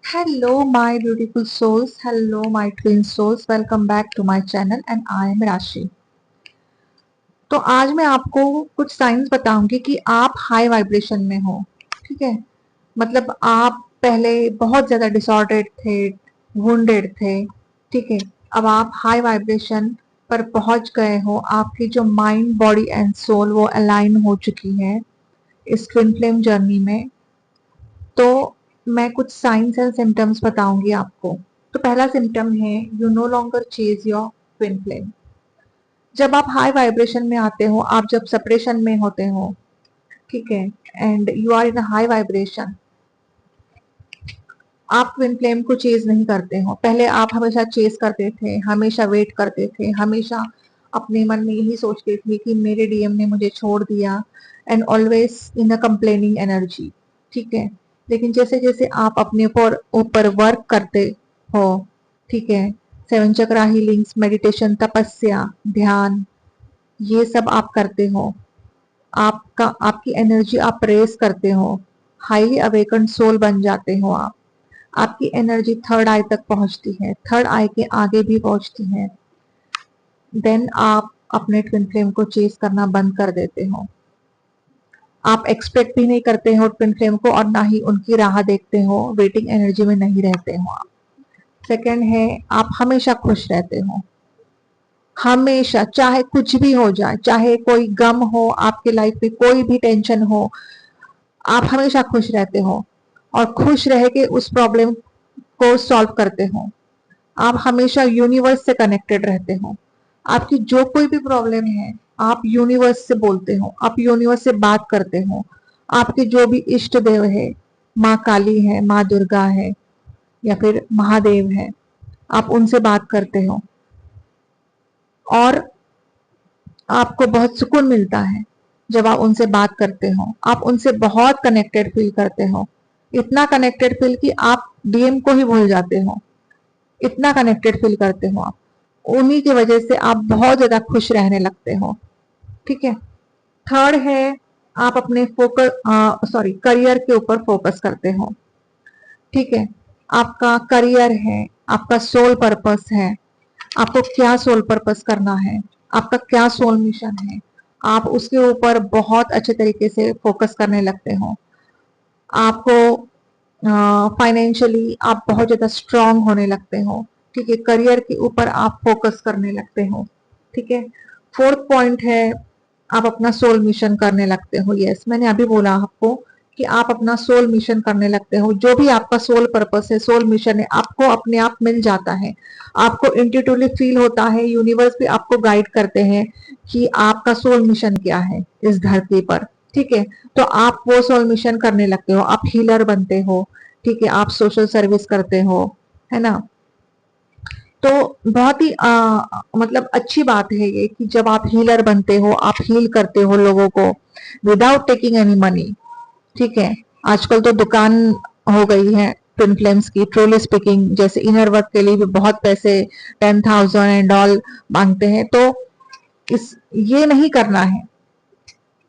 Hello, my beautiful souls. Hello, my twin souls. Welcome back to my channel and I am Rashi. तो आज मैं आपको कुछ science बताऊंगी कि आप हाई वाइब्रेशन में हो। ठीक है, मतलब आप पहले बहुत ज्यादा डिसऑर्डर्ड थे, वुंडेड थे। ठीक है, अब आप हाई वाइब्रेशन पर पहुंच गए हो। आपकी जो माइंड, बॉडी एंड सोल वो अलाइन हो चुकी है इस ट्विन फ्लेम जर्नी में। तो मैं कुछ साइंस एंड सिम्टम्स बताऊंगी आपको। तो पहला सिम्टम है you know longer chase your twin flame. जब आप हाई वाइब्रेशन में आते हो, आप जब सेपरेशन में होते हो, ठीक है, and you are in high vibration, आप ट्विन फ्लेम को चेज नहीं करते हो। पहले आप हमेशा चेज करते थे, हमेशा वेट करते थे, हमेशा अपने मन में यही सोचते थे कि मेरे डीएम ने मुझे छोड़ दिया, and always in a complaining energy. ठीक है, लेकिन जैसे जैसे आप अपने ऊपर वर्क करते हो, ठीक है, सेवन चक्रा हीलिंग्स, मेडिटेशन, तपस्या, ध्यान, ये सब आप करते हो, आपका आपकी एनर्जी आप रेस करते हो, हाईली अवेकन सोल बन जाते हो आप। आपकी एनर्जी थर्ड आई तक पहुंचती है, थर्ड आई के आगे भी पहुंचती है। देन आप अपने ट्विन फ्लेम को चेस करना बंद कर देते हो। आप एक्सपेक्ट भी नहीं करते हो ट्विन फ्लेम को और ना ही उनकी राह देखते हो, वेटिंग एनर्जी में नहीं रहते हो आप। सेकंड है, आप हमेशा खुश रहते हो। हमेशा, चाहे कुछ भी हो जाए, चाहे कोई गम हो आपके लाइफ में, कोई भी टेंशन हो, आप हमेशा खुश रहते हो और खुश रह के उस प्रॉब्लम को सॉल्व करते हो। आप हमेशा यूनिवर्स से कनेक्टेड रहते हो। आपकी जो कोई भी प्रॉब्लम है, आप यूनिवर्स से बोलते हो, आप यूनिवर्स से बात करते हो। आपके जो भी इष्ट देव है, माँ काली है, माँ दुर्गा है, या फिर महादेव है, आप उनसे बात करते हो और आपको बहुत सुकून मिलता है जब आप उनसे बात करते हो। आप उनसे बहुत कनेक्टेड फील करते हो, इतना कनेक्टेड फील कि आप डीएम को ही भूल जाते हो, इतना कनेक्टेड फील करते हो आप। उन्हीं की वजह से आप बहुत ज्यादा खुश रहने लगते हो। ठीक है, थर्ड है, आप अपने करियर के ऊपर फोकस करते हो। ठीक है, आपका करियर है, आपका सोल पर्पस है, आपको क्या सोल पर्पस करना है, आपका क्या सोल मिशन है, आप उसके ऊपर बहुत अच्छे तरीके से फोकस करने लगते हो। आपको फाइनेंशियली आप बहुत ज्यादा स्ट्रांग होने लगते हो। ठीक है, करियर के ऊपर आप फोकस करने लगते हो। ठीक है, फोर्थ पॉइंट है, आप अपना सोल मिशन करने लगते हो। यस, मैंने अभी बोला आपको कि आप अपना सोल मिशन करने लगते हो। जो भी आपका सोल पर्पस है, सोल मिशन है, आपको अपने आप मिल जाता है। आपको इंट्यूटिवली फील होता है, यूनिवर्स भी आपको गाइड करते हैं कि आपका सोल मिशन क्या है इस धरती पर। ठीक है, तो आप वो सोल मिशन करने लगते हो, आप हीलर बनते हो। ठीक है, आप सोशल सर्विस करते हो, है ना। तो बहुत ही मतलब अच्छी बात है ये कि जब आप हीलर बनते हो, आप हील करते हो लोगों को विदाउट टेकिंग एनी मनी। ठीक है, आजकल तो दुकान हो गई है ट्विन फ्लेम्स की, ट्रूली स्पीकिंग, जैसे इनर वर्क के लिए भी बहुत पैसे 10,000 एंड ऑल मांगते हैं। तो इस ये नहीं करना है।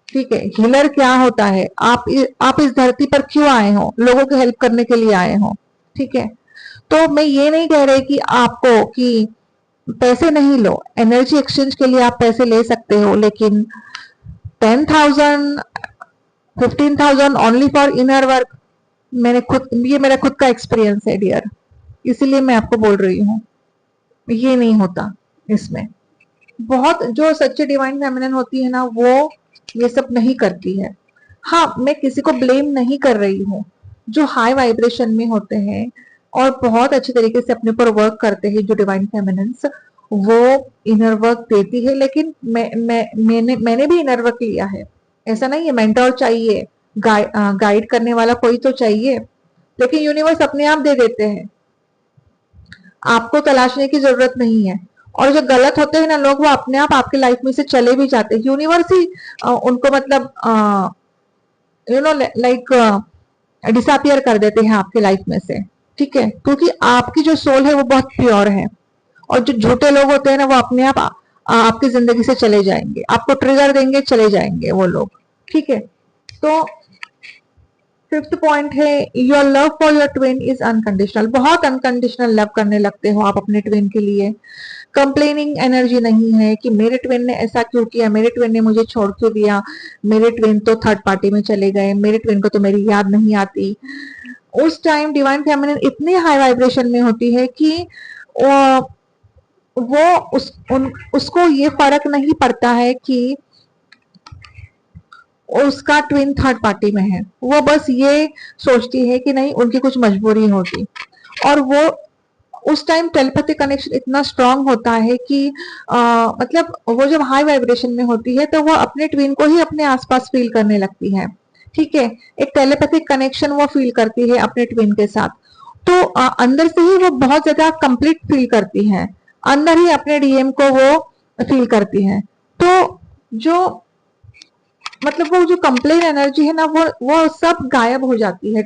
ठीक है, हीलर क्या होता है, आप इस धरती पर क्यों आए हो, लोगों की हेल्प करने के लिए आए हो। ठीक है, तो मैं ये नहीं कह रही कि आपको कि पैसे नहीं लो, एनर्जी एक्सचेंज के लिए आप पैसे ले सकते हो, लेकिन 10,000, 15,000 ओनली फॉर इनर वर्क, ये मेरा खुद का एक्सपीरियंस है डियर, इसीलिए मैं आपको बोल रही हूँ, ये नहीं होता इसमें। बहुत जो सच्ची डिवाइन फेमिनिन होती है ना, वो ये सब नहीं करती है। हाँ, मैं किसी को ब्लेम नहीं कर रही हूँ। जो हाई वाइब्रेशन में होते हैं और बहुत अच्छे तरीके से अपने ऊपर वर्क करते हैं, जो डिवाइन फेमिनिन्स, वो इनर वर्क देती है। लेकिन मैंने भी इनर वर्क लिया है। ऐसा नहीं है, मेंटोर चाहिए, गाइड करने वाला कोई तो चाहिए, लेकिन यूनिवर्स अपने आप दे देते हैं, आपको तलाशने की जरूरत नहीं है। और जो गलत होते हैं ना लोग, वो अपने आप आपके लाइफ में से चले भी जाते हैं, यूनिवर्स ही उनको मतलब लाइक डिसअपियर कर देते हैं आपके लाइफ में से। ठीक है, क्योंकि आपकी जो सोल है वो बहुत प्योर है, और जो झूठे लोग होते हैं ना, वो अपने आप आपकी जिंदगी से चले जाएंगे, आपको ट्रिगर देंगे, चले जाएंगे वो लोग। ठीक है, तो फिफ्थ पॉइंट है your love for your twin is unconditional. बहुत अनकंडीशनल लव करने लगते हो आप अपने ट्विन के लिए। कंप्लेनिंग एनर्जी नहीं है कि मेरे ट्विन ने ऐसा क्यों किया, मेरे ट्विन ने मुझे छोड़ क्यों दिया, मेरे ट्विन तो थर्ड पार्टी में चले गए, मेरे ट्विन को तो मेरी याद नहीं आती। उस टाइम डिवाइन फेमिनिन इतनी हाई वाइब्रेशन में होती है कि वो उसको ये फर्क नहीं पड़ता है कि उसका ट्विन थर्ड पार्टी में है। वो बस ये सोचती है कि नहीं उनकी कुछ मजबूरी होगी। और वो उस टाइम टेलीपैथिक कनेक्शन इतना स्ट्रांग होता है कि मतलब वो जब हाई वाइब्रेशन में होती है तो वो अपने ट्विन को ही अपने आसपास फील करने लगती है। ठीक है, एक टेलीपैथिक कनेक्शन वो फील करती है अपने ट्विन के साथ। तो अंदर से ही वो बहुत ज्यादा कंप्लीट फील करती है, अंदर ही अपने डीएम को वो फील करती है। तो जो मतलब वो जो कंप्लेन एनर्जी है ना वो सब गायब हो जाती है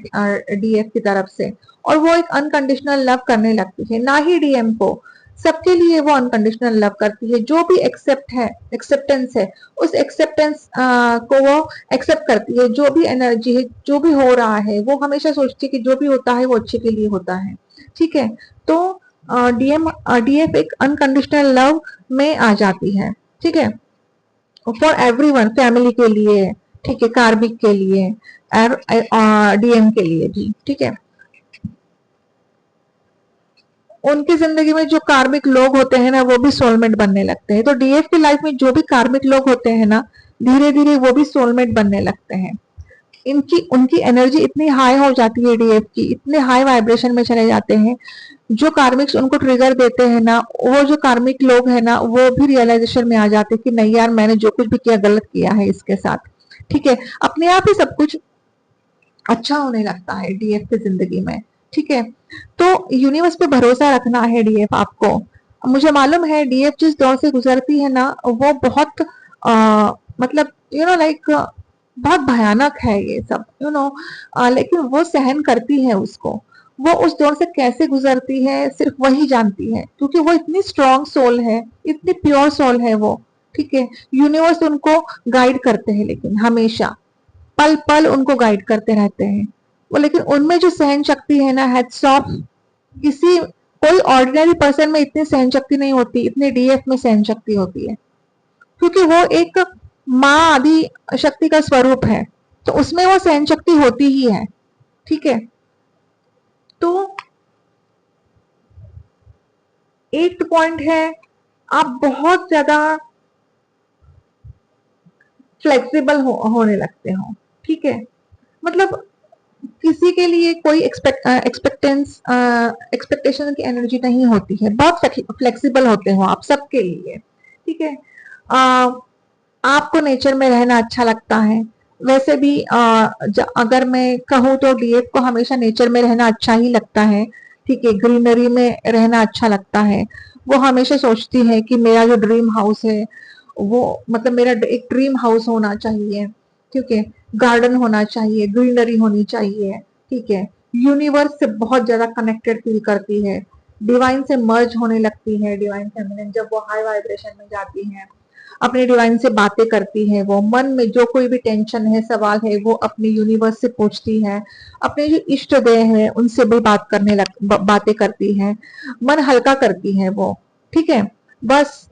डीएफ की तरफ से, और वो एक अनकंडीशनल लव करने लगती है। ना ही डीएम को, सबके लिए वो अनकंडीशनल लव करती है। जो भी एक्सेप्टेंस है, उस एक्सेप्टेंस को वो एक्सेप्ट करती है। जो भी एनर्जी है, जो भी हो रहा है, वो हमेशा सोचती है कि जो भी होता है वो अच्छे के लिए होता है। ठीक है, तो डीएफ एक अनकंडीशनल लव में आ जाती है। ठीक है, फॉर एवरीवन, फैमिली के लिए, ठीक है, कार्मिक के लिए, डीएम के लिए भी। ठीक है, उनकी जिंदगी में जो कार्मिक लोग होते हैं ना वो भी सोलमेट बनने लगते हैं। तो डीएफ की लाइफ में जो भी कार्मिक लोग होते हैं ना, धीरे धीरे वो भी सोलमेट बनने लगते हैं। इनकी उनकी एनर्जी इतनी हाई हो जाती है डीएफ की, इतने हाई वाइब्रेशन में चले जाते हैं। जो कार्मिक्स उनको ट्रिगर देते हैं ना, वो जो कार्मिक लोग हैं ना वो भी रियलाइजेशन में आ जाते हैं कि नहीं यार, मैंने जो कुछ भी किया गलत किया है इसके साथ। ठीक है, अपने आप ही सब कुछ अच्छा होने लगता है डीएफ की जिंदगी में। ठीक है, तो यूनिवर्स पे भरोसा रखना है डीएफ आपको। मुझे मालूम है डीएफ जिस दौर से गुजरती है ना वो बहुत मतलब लाइक बहुत भयानक है ये सब, लेकिन वो सहन करती है उसको। वो उस दौर से कैसे गुजरती है सिर्फ वही जानती है, क्योंकि वो इतनी स्ट्रांग सोल है, इतनी प्योर सोल है वो। ठीक है, यूनिवर्स उनको गाइड करते हैं, लेकिन हमेशा पल पल उनको गाइड करते रहते हैं वो। लेकिन उनमें जो सहन शक्ति है ना, हेड्स ऑफ, किसी कोई ऑर्डिनरी पर्सन में इतनी सहन शक्ति नहीं होती, इतने डीएफ में सहन शक्ति होती है, क्योंकि वो एक माँ आदि शक्ति का स्वरूप है, तो उसमें वो सहन शक्ति होती ही है। ठीक है, तो एक पॉइंट है, आप बहुत ज्यादा फ्लेक्सिबल होने लगते हो। ठीक है, मतलब किसी के लिए कोई एक्सपेक्टेशन की एनर्जी नहीं होती है, बहुत फ्लेक्सिबल होते हो आप सबके लिए। ठीक है, आपको नेचर में रहना अच्छा लगता है। वैसे भी अगर मैं कहूँ तो डीएफ को हमेशा नेचर में रहना अच्छा ही लगता है। ठीक है, ग्रीनरी में रहना अच्छा लगता है। वो हमेशा सोचती है कि मेरा जो ड्रीम हाउस है वो, मतलब मेरा एक ड्रीम हाउस होना चाहिए। ठीक है, गार्डन होना चाहिए, ग्रीनरी होनी चाहिए। ठीक है, यूनिवर्स से बहुत ज्यादा कनेक्टेड फील करती है, डिवाइन से मर्ज होने लगती है डिवाइन फेमिनिन जब वो हाई वाइब्रेशन में जाती है। अपने डिवाइन से बातें करती है, वो मन में जो कोई भी टेंशन है, सवाल है, वो अपने यूनिवर्स से पूछती है। अपने जो इष्ट देव है उनसे भी बातें करती है, मन हल्का करती है वो। ठीक है, बस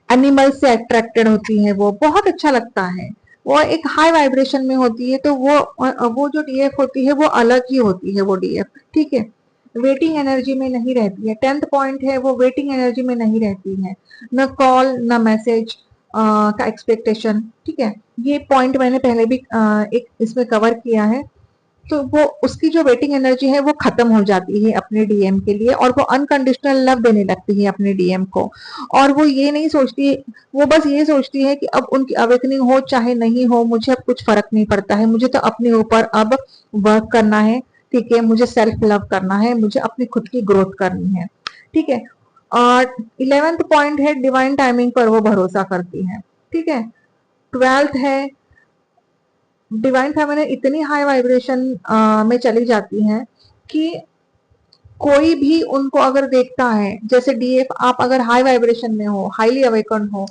एनिमल से अट्रैक्टेड होती है वो, बहुत अच्छा लगता है। वो एक हाई वाइब्रेशन में होती है, तो वो जो डीएफ होती है वो अलग ही होती है वो डीएफ। ठीक है, वेटिंग एनर्जी में नहीं रहती है। 10th पॉइंट है, वो वेटिंग एनर्जी में नहीं रहती है। न कॉल न मैसेज का एक्सपेक्टेशन। ठीक है, ये पॉइंट मैंने पहले भी एक इसमें कवर किया है। तो वो उसकी जो वेटिंग एनर्जी है वो खत्म हो जाती है अपने डीएम के लिए, और वो अनकंडीशनल लव देने लगती है अपने डीएम को। और वो ये नहीं सोचती, वो बस ये सोचती है कि अब उनकी अवेकनिंग हो चाहे नहीं हो, मुझे अब कुछ फर्क नहीं पड़ता है, मुझे तो अपने ऊपर अब वर्क करना है। ठीक है, मुझे सेल्फ लव करना है, मुझे अपनी खुद की ग्रोथ करनी है। ठीक है, और 11th पॉइंट है, डिवाइन टाइमिंग पर वो भरोसा करती है। ठीक है, 12th है, डिवाइन फेमिनिन इतनी हाई वाइब्रेशन में चली जाती हैं कि कोई भी उनको अगर देखता है, जैसे डीएफ आप अगर हाई वाइब्रेशन में हो, हाईली अवेकन हो,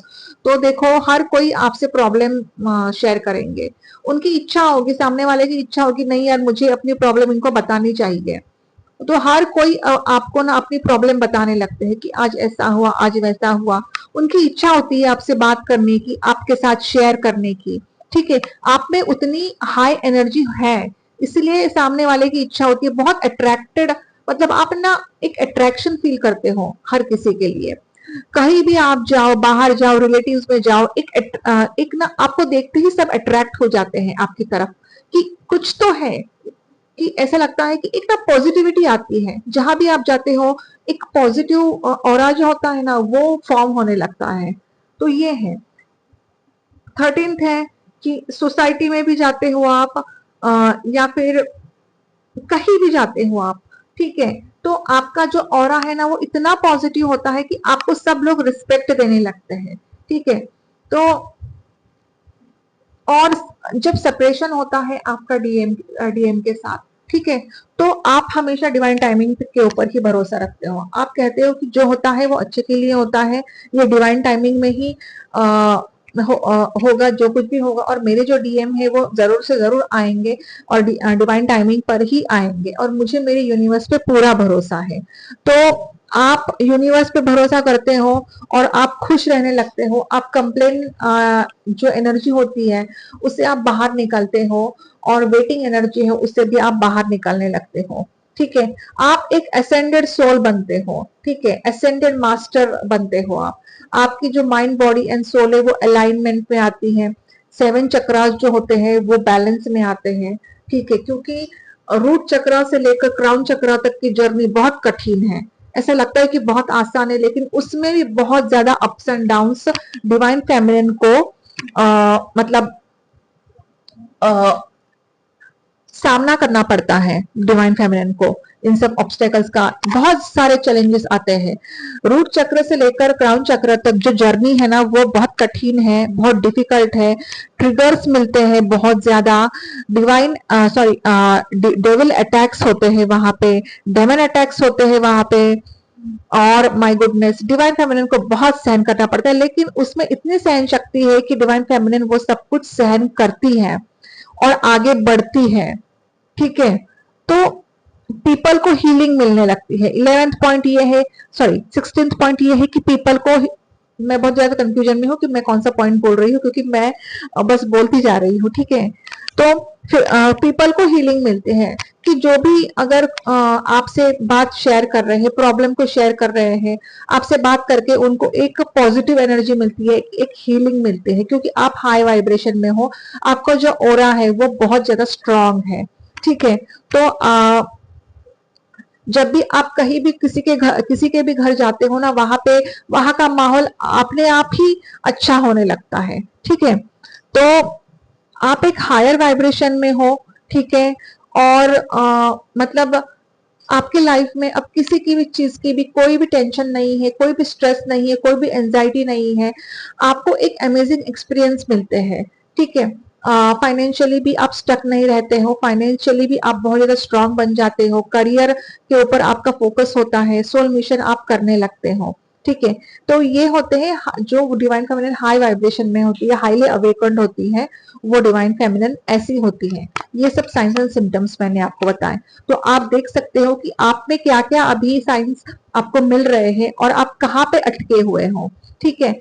तो देखो हर कोई आपसे प्रॉब्लम शेयर करेंगे। उनकी इच्छा होगी, सामने वाले की इच्छा होगी नहीं यार मुझे अपनी प्रॉब्लम इनको बतानी चाहिए, तो हर कोई आपको ना अपनी प्रॉब्लम बताने लगते हैं कि आज ऐसा हुआ, आज वैसा हुआ। उनकी इच्छा होती है आपसे बात करने की, आपके साथ शेयर करने की। ठीक है, आप में उतनी हाई एनर्जी है, इसलिए सामने वाले की इच्छा होती है, बहुत अट्रैक्टेड, मतलब आप ना एक अट्रैक्शन फील करते हो हर किसी के लिए। कहीं भी आप जाओ, बाहर जाओ, रिलेटिव्स में जाओ, एक ना आपको देखते ही सब अट्रैक्ट हो जाते हैं आपकी तरफ, कि कुछ तो है, कि ऐसा लगता है कि एक ना पॉजिटिविटी आती है जहां भी आप जाते हो, एक पॉजिटिव ऑरा जो होता है ना वो फॉर्म होने लगता है। तो ये है। 13th है कि सोसाइटी में भी जाते हो आप, या फिर कहीं भी जाते हो आप, ठीक है, तो आपका जो ऑरा है ना वो इतना पॉजिटिव होता है कि आपको सब लोग रिस्पेक्ट देने लगते हैं। ठीक है, तो और जब सेपरेशन होता है आपका डीएम के साथ, ठीक है, तो आप हमेशा डिवाइन टाइमिंग के ऊपर ही भरोसा रखते हो। आप कहते हो कि जो होता है वो अच्छे के लिए होता है, ये डिवाइन टाइमिंग में ही होगा, जो कुछ भी होगा, और मेरे जो डीएम है वो जरूर से जरूर आएंगे, और डिवाइन टाइमिंग पर ही आएंगे, और मुझे मेरे यूनिवर्स पे पूरा भरोसा है। तो आप यूनिवर्स पे भरोसा करते हो और आप खुश रहने लगते हो, आप कंप्लेन जो एनर्जी होती है उससे आप बाहर निकलते हो, और वेटिंग एनर्जी है उससे भी आप बाहर निकलने लगते हो। ठीक है, आप एक असेंडेड सोल बनते हो, ठीक है, असेंडेड मास्टर बनते हो आप। आपकी जो माइंड बॉडी एंड सोल है वो अलाइनमेंट में आती है, 7 चक्रास जो होते हैं वो बैलेंस में आते हैं। ठीक है, क्योंकि रूट चक्रा से लेकर क्राउन चक्रा तक की जर्नी बहुत कठिन है। ऐसा लगता है कि बहुत आसान है, लेकिन उसमें भी बहुत ज्यादा ups and downs divine feminine को मतलब सामना करना पड़ता है। डिवाइन फेमिनिन को इन सब ऑब्स्टेकल्स का बहुत सारे चैलेंजेस आते हैं। रूट चक्र से लेकर क्राउन चक्र तक जो जर्नी है ना वो बहुत कठिन है, बहुत डिफिकल्ट है। ट्रिगर्स मिलते हैं बहुत ज्यादा, डिवाइन सॉरी डेविल अटैक्स होते हैं वहां पे, डेमन अटैक्स होते हैं वहां पे, और माय गुडनेस डिवाइन फेमिनिन को बहुत सहन करना पड़ता है, लेकिन उसमें इतनी सहन शक्ति है कि डिवाइन फेमिनिन वो सब कुछ सहन करती है और आगे बढ़ती है। ठीक है, तो पीपल को हीलिंग मिलने लगती है। 11th पॉइंट ये है, सॉरी 16th पॉइंट ये है कि पीपल को, मैं बहुत ज्यादा कंफ्यूजन में हूँ कि मैं कौन सा पॉइंट बोल रही हूँ, क्योंकि मैं बस बोलती जा रही हूँ। ठीक है, तो पीपल को हीलिंग मिलते हैं, कि जो भी अगर आपसे बात शेयर कर रहे हैं, प्रॉब्लम को शेयर कर रहे हैं, आपसे बात करके उनको एक पॉजिटिव एनर्जी मिलती है, एक हीलिंग मिलती है, क्योंकि आप हाई वाइब्रेशन में हो, आपका जो ओरा है वो बहुत ज्यादा स्ट्रांग है। ठीक है, तो जब भी आप कहीं भी किसी के भी घर जाते हो ना, वहां पे वहां का माहौल अपने आप ही अच्छा होने लगता है। ठीक है, तो आप एक हायर वाइब्रेशन में हो। ठीक है, और मतलब आपके लाइफ में अब किसी की भी चीज की भी कोई भी टेंशन नहीं है, कोई भी स्ट्रेस नहीं है, कोई भी एंजाइटी नहीं है, आपको एक अमेजिंग एक्सपीरियंस मिलते हैं। ठीक है, फाइनेंशियली भी आप स्टक नहीं रहते हो, फाइनेंशियली भी आप बहुत ज्यादा स्ट्रांग बन जाते हो, करियर के ऊपर आपका फोकस होता है, सोल मिशन आप करने लगते हो। ठीक है, तो ये होते हैं जो डिवाइन फेमिनिन हाई वाइब्रेशन में होती है, हाईली अवेकन्ड होती है, वो डिवाइन फेमिनिन ऐसी होती है। ये सब साइंस एंड सिम्टम्स मैंने आपको बताए, तो आप देख सकते हो कि आप में क्या क्या अभी साइंस आपको मिल रहे हैं और आप कहाँ पे अटके हुए हो। ठीक है,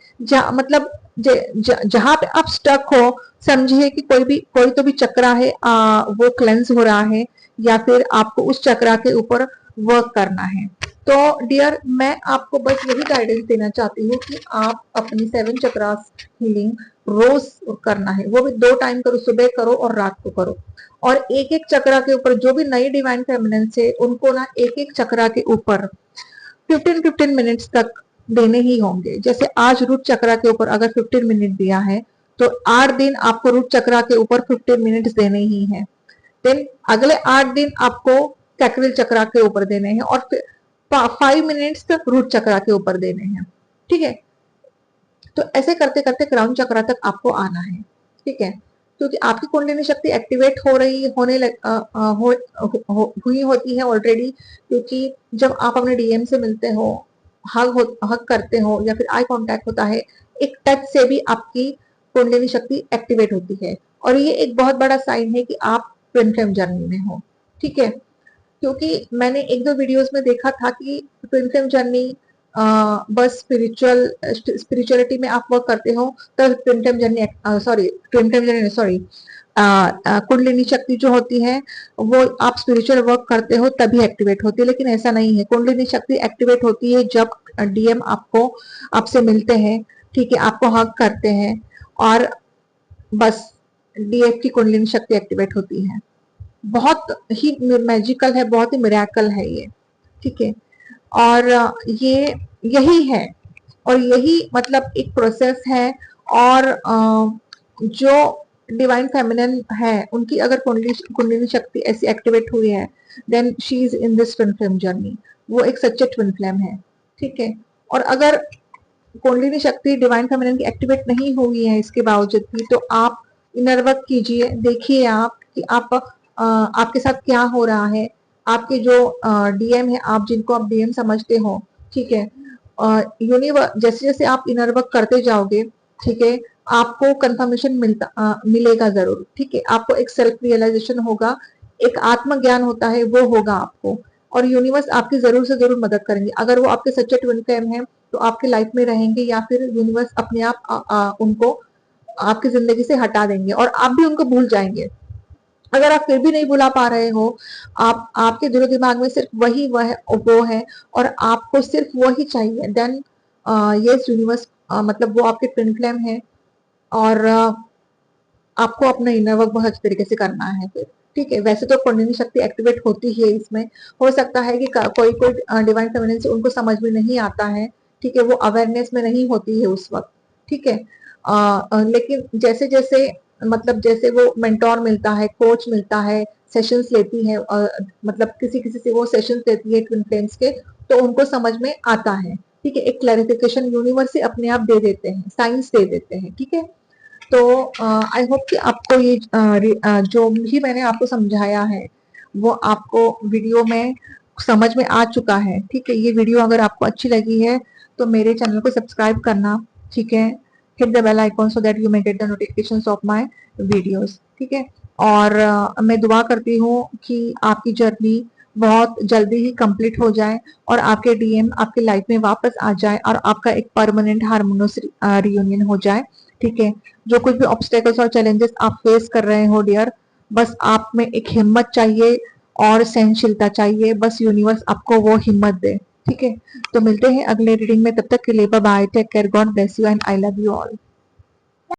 मतलब जहां पे आप स्टक हो, समझिए कि कोई तो भी चक्रा है, वो क्लेंस हो रहा है, या फिर आपको उस चक्रा के ऊपर वर्क करना है। तो डियर, मैं आपको बस यही गाइडेंस देना चाहती हूँ कि आप अपनी 7 चक्रास हीलिंग रोज करना है, वो भी 2 टाइम करो, सुबह करो और रात को करो, और एक एक चक्रा के ऊपर जो भी नई डिवाइन फेमिनिन से उनको ना एक एक चक्रा के ऊपर 15-15 मिनट्स तक देने ही होंगे। जैसे आज रूट चक्रा के ऊपर अगर 15 मिनट दिया है, तो 8 दिन आपको रूट चक्रा के ऊपर 15 मिनट्स देने ही है। देन अगले 8 दिन आपको कैक्रिल चक्रा के ऊपर देने हैं, और 5 मिनट्स तक रूट चक्रा के ऊपर देने हैं। ठीक है, तो ऐसे करते करते क्राउन चक्रा तक आपको आना है। ठीक है, क्योंकि आपकी कुंडलिनी शक्ति एक्टिवेट हो रही होने लग हुई होती है ऑलरेडी, क्योंकि जब आप अपने डीएम से मिलते हो, हग करते हो या फिर आई कांटेक्ट होता है, एक टच से भी आपकी कुंडलिनी शक्ति एक्टिवेट होती है। और ये एक बहुत बड़ा साइन है कि आप ट्विन फ्लेम जर्नी में हो, ठीक है। क्योंकि मैंने एक दो वीडियोस में देखा था कि ट्विन फ्लेम जर्नी बस स्पिरिचुअलिटी में आप वर्क करते हो तो twin flame journey, sorry kundalini शक्ति जो होती है वो आप स्पिरिचुअल वर्क करते हो तभी एक्टिवेट होती है, लेकिन ऐसा नहीं है। कुंडलिनी शक्ति एक्टिवेट होती है जब डीएम आपसे मिलते हैं, ठीक है, आपको हक करते हैं, और बस डीएफ की कुंडलिनी शक्ति एक्टिवेट होती है। बहुत ही मैजिकल है, बहुत ही मिरेकल है ये, ठीक है। और ये यही है, और यही मतलब एक प्रोसेस है। और जो डिवाइन फेमिनिन है उनकी अगर कुंडलिनी शक्ति ऐसी एक्टिवेट हुई है, then she is in this twin flame journey, वो एक सच्चे ट्विन फ्लेम है, ठीक है। और अगर कुंडलिनी शक्ति डिवाइन फेमिनिन की एक्टिवेट नहीं हुई है इसके बावजूद भी, तो आप इनर वर्क कीजिए, देखिए आप कि आपके साथ क्या हो रहा है। आपके जो डीएम है, आप जिनको आप डीएम समझते हो, ठीक है, यूनिवर्स जैसे जैसे आप इनर वर्क करते जाओगे, ठीक है, आपको कंफर्मेशन मिलेगा जरूर, ठीक है। आपको एक सेल्फ रियलाइजेशन होगा, एक आत्मज्ञान होता है वो होगा आपको, और यूनिवर्स आपकी जरूर से जरूर मदद करेंगे। अगर वो आपके सच्चे ट्विन फ्लेम है तो आपके लाइफ में रहेंगे, या फिर यूनिवर्स अपने आप उनको आपकी जिंदगी से हटा देंगे और आप भी उनको भूल जाएंगे। अगर आप फिर भी नहीं भुला पा रहे हो, आपके दिलो दिमाग में सिर्फ वही वो है और आपको सिर्फ वही चाहिए, देन यस यूनिवर्स, मतलब वो आपके ट्विन फ्लेम है, और आपको अपना इनर वर्क बहुत अच्छे तरीके से करना है फिर, ठीक है। वैसे तो कुंडलिनी शक्ति एक्टिवेट होती है इसमें, हो सकता है कि कोई कोई डिवाइन फेमिनिन से उनको समझ में नहीं आता है, ठीक है, वो अवेयरनेस में नहीं होती है उस वक्त, ठीक है। लेकिन जैसे जैसे मतलब जैसे वो मेंटोर मिलता है, कोच मिलता है, सेशंस लेती है, मतलब किसी किसी से वो सेशंस लेती है ट्विन फ्लेम्स के, तो उनको समझ में आता है, ठीक है। एक क्लैरिफिकेशन यूनिवर्स से अपने आप दे देते हैं, साइंस दे देते हैं, ठीक है। तो आई होप कि आपको ये जो भी मैंने आपको समझाया है वो आपको वीडियो में समझ में आ चुका है, ठीक है। ये वीडियो अगर आपको अच्छी लगी है तो मेरे चैनल को सब्सक्राइब करना, ठीक है। Hit the bell icon so that you may get the notifications of my videos, ठीक है। और मैं दुआ करती हूँ कि आपकी जर्नी बहुत जल्दी ही कंप्लीट हो जाए और आपके डीएम आपके लाइफ में वापस आ जाए और आपका एक परमानेंट हार्मोनियस रियूनियन हो जाए, ठीक है। जो कुछ भी ऑब्स्टेकल्स और चैलेंजेस आप फेस कर रहे हो डियर, बस आप में एक हिम्मत चाहिए और सहनशीलता चाहिए, बस यूनिवर्स आपको वो हिम्मत दे, ठीक है। तो मिलते हैं अगले रीडिंग में, तब तक के लिए bye bye, take care, God bless you and I love you all.